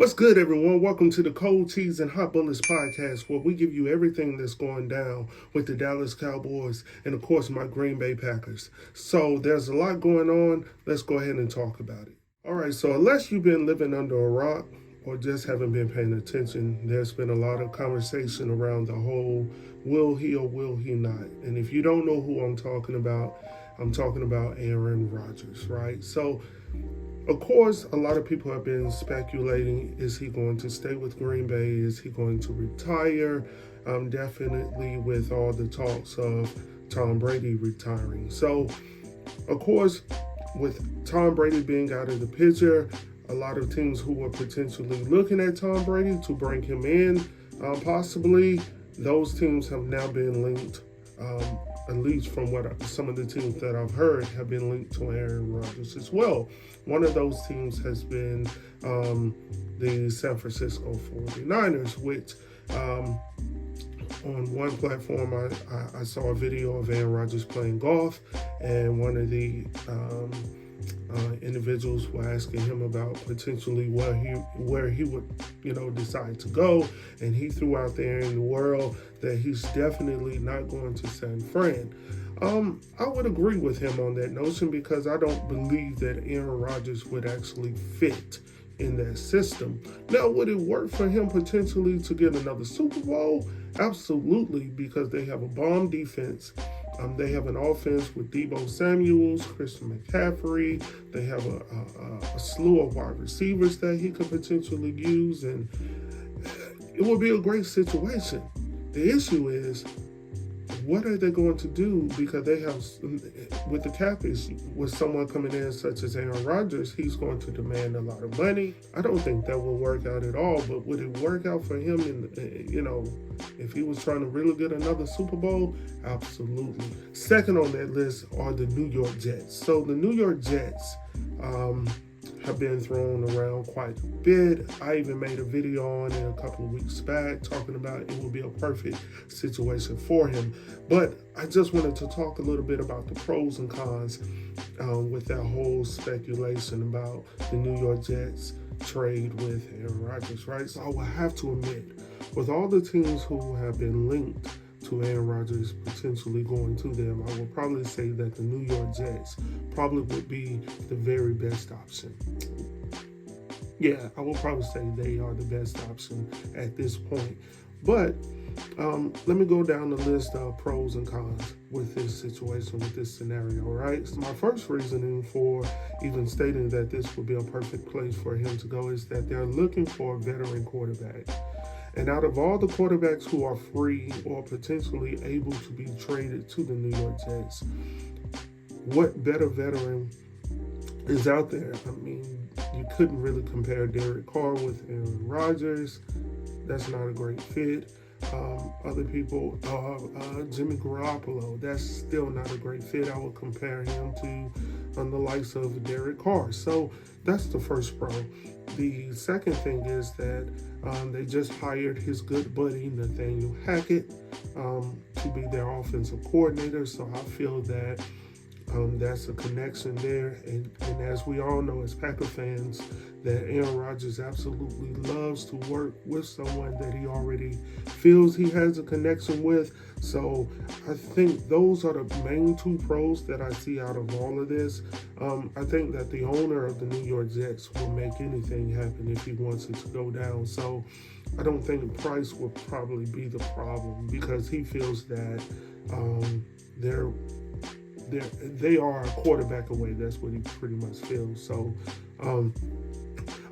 What's good, everyone? Welcome to the Cold Cheese and Hot Bullets podcast, where we give you everything that's going down with the Dallas Cowboys and, of course, my Green Bay Packers. So there's a lot going on. Let's go ahead and talk about it. All right, so unless you've been living under a rock or just haven't been paying attention, there's been a lot of conversation around the whole will he or will he not. And if you don't know who I'm talking about Aaron Rodgers, right? So of course, a lot of people have been speculating, is he going to stay with Green Bay? Is he going to retire? Definitely with all the talks of Tom Brady retiring. So, of course, with Tom Brady being out of the picture, a lot of teams who were potentially looking at Tom Brady to bring him in, possibly, those teams have now been linked, at least from what some of the teams that I've heard have been linked to Aaron Rodgers as well. One of those teams has been the San Francisco 49ers, which on one platform I saw a video of Aaron Rodgers playing golf, and one of the individuals were asking him about potentially where he would decide to go, and he threw out there in the world that he's definitely not going to San Fran. I would agree with him on that notion, because I don't believe that Aaron Rodgers would actually fit in that system. Now, would it work for him potentially to get another Super Bowl? Absolutely, because they have a bomb defense. They have an offense with Deebo Samuels, Christian McCaffrey. They have a slew of wide receivers that he could potentially use, and it would be a great situation. The issue is, what are they going to do? Because they have, with the cap issue, with someone coming in such as Aaron Rodgers, he's going to demand a lot of money. I don't think that will work out at all, but would it work out for him if he was trying to really get another Super Bowl? Absolutely. Second on that list are the New York Jets. So the New York Jets have been thrown around quite a bit. I even made a video on it a couple of weeks back talking about it would be a perfect situation for him. But I just wanted to talk a little bit about the pros and cons with that whole speculation about the New York Jets trade with Aaron Rodgers, right? So I will have to admit, with all the teams who have been linked to Aaron Rodgers potentially going to them, I would probably say that the New York Jets probably would be the very best option. Yeah, I will probably say they are the best option at this point. But let me go down the list of pros and cons with this situation, with this scenario, right? So my first reasoning for even stating that this would be a perfect place for him to go is that they're looking for a veteran quarterback. And out of all the quarterbacks who are free or potentially able to be traded to the New York Jets, what better veteran is out there? I mean, you couldn't really compare Derek Carr with Aaron Rodgers. That's not a great fit. Other people, Jimmy Garoppolo, that's still not a great fit. I would compare him to the likes of Derek Carr. So that's the first pro. The second thing is that they just hired his good buddy, Nathaniel Hackett, to be their offensive coordinator. So I feel that that's a connection there. And as we all know as Packer fans, that Aaron Rodgers absolutely loves to work with someone that he already feels he has a connection with. So I think those are the main two pros that I see out of all of this. I think that the owner of the New York Jets will make anything happen if he wants it to go down. So I don't think price will probably be the problem, because he feels that they are a quarterback away. That's what he pretty much feels. So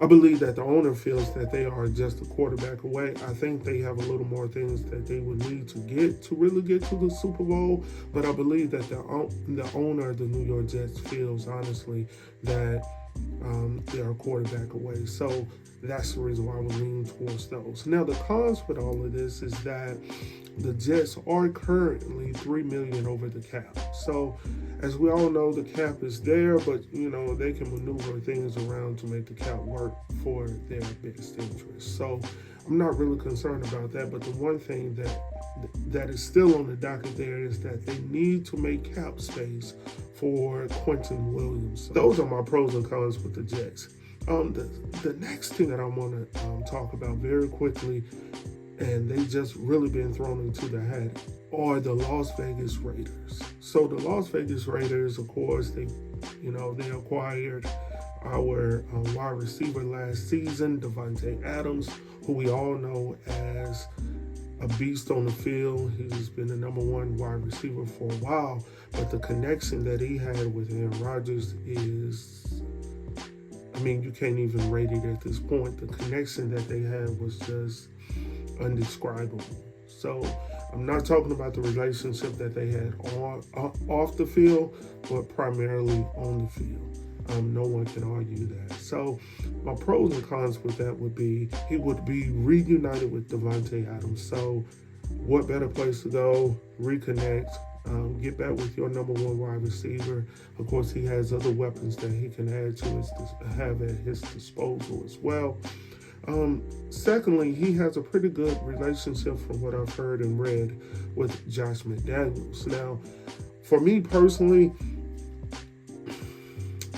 I believe that the owner feels that they are just a quarterback away. I think they have a little more things that they would need to really get to the Super Bowl. But I believe that the owner of the New York Jets feels, honestly, that they're a quarterback away. So that's the reason why I would lean towards those. Now, the cons with all of this is that the Jets are currently $3 million over the cap. So, as we all know, the cap is there, but they can maneuver things around to make the cap work for their best interest. So, I'm not really concerned about that. But the one thing that is still on the docket there is that they need to make cap space for Quentin Williams. Those are my pros and cons with the Jets. The next thing that I want to talk about very quickly, and they just really been thrown into the hat, are the Las Vegas Raiders. So the Las Vegas Raiders, of course, they acquired our wide receiver last season, Davante Adams, who we all know as a beast on the field. He's been the number one wide receiver for a while, but the connection that he had with Aaron Rodgers is, I mean, you can't even rate it at this point. The connection that they had was just indescribable. So I'm not talking about the relationship that they had off the field, but primarily on the field. No one can argue that. So my pros and cons with that would be he would be reunited with Davante Adams. So what better place to go, reconnect, get back with your number one wide receiver. Of course, he has other weapons that he can add to have at his disposal as well. Secondly, he has a pretty good relationship from what I've heard and read with Josh McDaniels. Now, for me personally,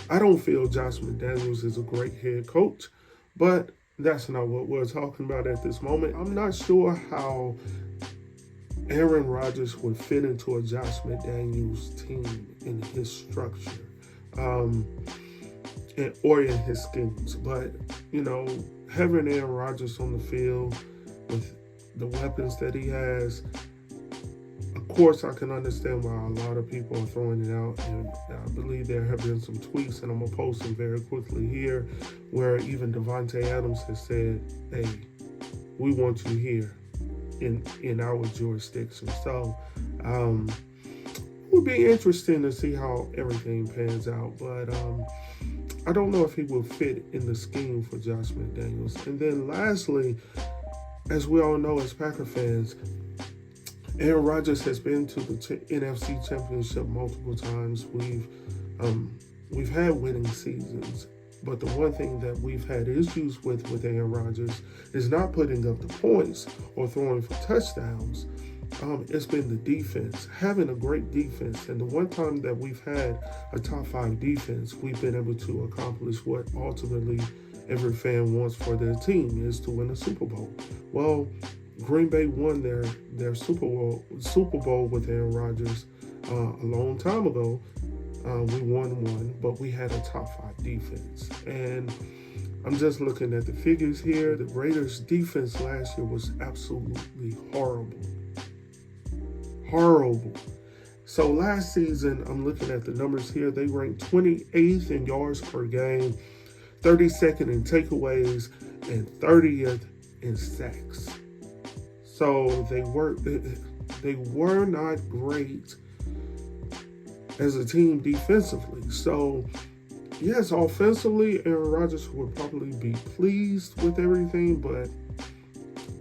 I don't feel Josh McDaniels is a great head coach, but that's not what we're talking about at this moment. I'm not sure how Aaron Rodgers would fit into a Josh McDaniels team in his structure or in his schemes. But, having Aaron Rodgers on the field with the weapons that he has, of course, I can understand why a lot of people are throwing it out, and I believe there have been some tweets, and I'm going to post them very quickly here, where even Davante Adams has said, hey, we want you here in our jurisdiction. So it would be interesting to see how everything pans out, but I don't know if he will fit in the scheme for Josh McDaniels. And then lastly, as we all know as Packer fans, Aaron Rodgers has been to the NFC Championship multiple times. We've had winning seasons, but the one thing that we've had issues with Aaron Rodgers is not putting up the points or throwing for touchdowns. It's been the defense, having a great defense. And the one time that we've had a top 5 defense, we've been able to accomplish what ultimately every fan wants for their team, is to win a Super Bowl. Well, Green Bay won their Super Bowl with Aaron Rodgers a long time ago. We won one, but we had a top 5 defense. And I'm just looking at the figures here. The Raiders' defense last year was absolutely horrible. So last season, I'm looking at the numbers here. They ranked 28th in yards per game, 32nd in takeaways, and 30th in sacks. So they were not great as a team defensively. So yes, offensively, Aaron Rodgers would probably be pleased with everything, but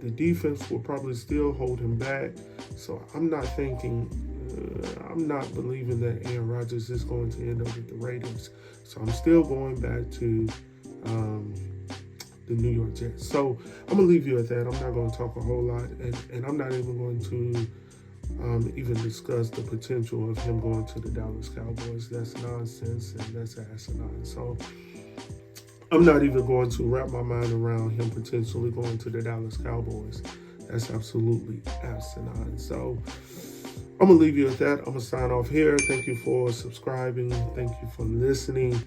the defense will probably still hold him back. So I'm not believing that Aaron Rodgers is going to end up with the Raiders. So I'm still going back to the New York Jets. So I'm going to leave you at that. I'm not going to talk a whole lot. And I'm not even going to even discuss the potential of him going to the Dallas Cowboys. That's nonsense and that's asinine. So I'm not even going to wrap my mind around him potentially going to the Dallas Cowboys. That's absolutely asinine. So I'm going to leave you at that. I'm going to sign off here. Thank you for subscribing. Thank you for listening.